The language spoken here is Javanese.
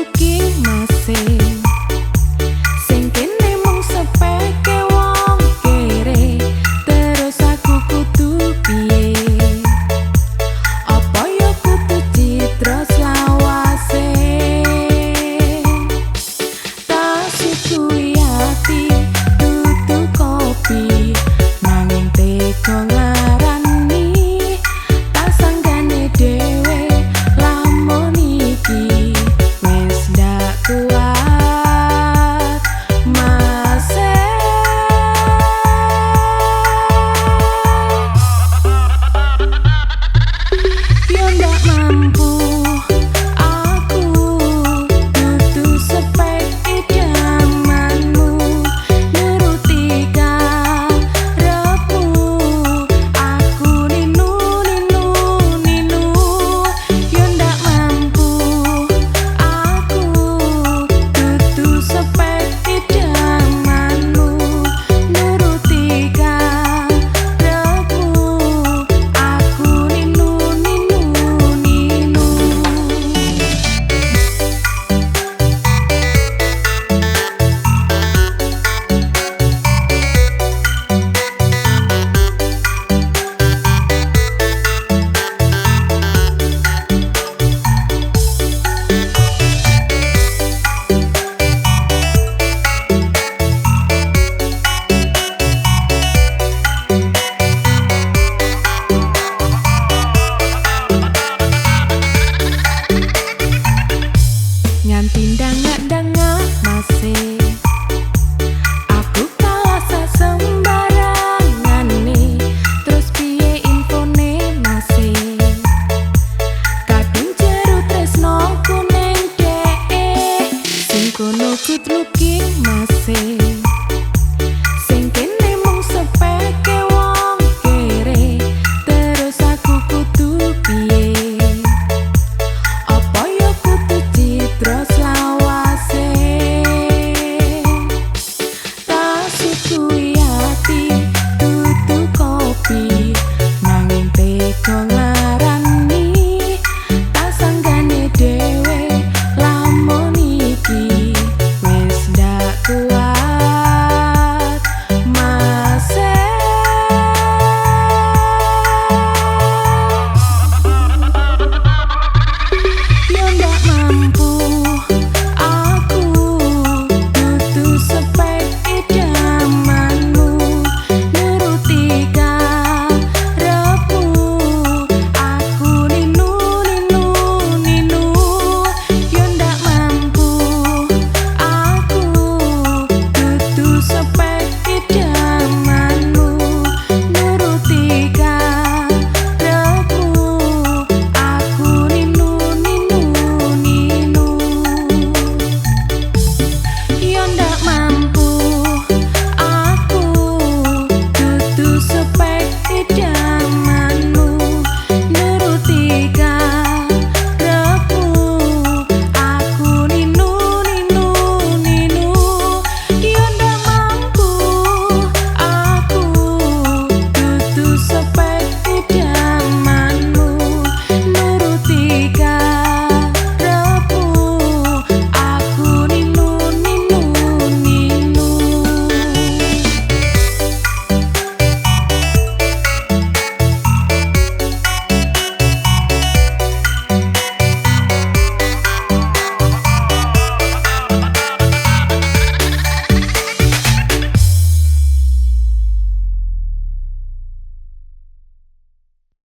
looking masih sing kene mung sepeke wong kere terus aku kudu piye apa yo kudu citra selawase tak sukui hati tutu kopi nanging teko nglarani tak sanggane dhewe lamun iki wis ndak kuat masih yo ndak mampu aku kudu sepek idamanmu nuruti karepmu aku ninu ninu ninu yo ndak mampu aku kudu sepek idamanmu nuruti karepmu aku ninu ninu ninu nganti ndangak-ndangak masih aku kalah sembarangane terus piye infone masih kadung jero tresnoku ning dhek sing kono good looking masih sing kene mung sepeke wong kere terus aku kudu piye apa yo kudu citra selawase tak sukui hati tutu kopi nanging teko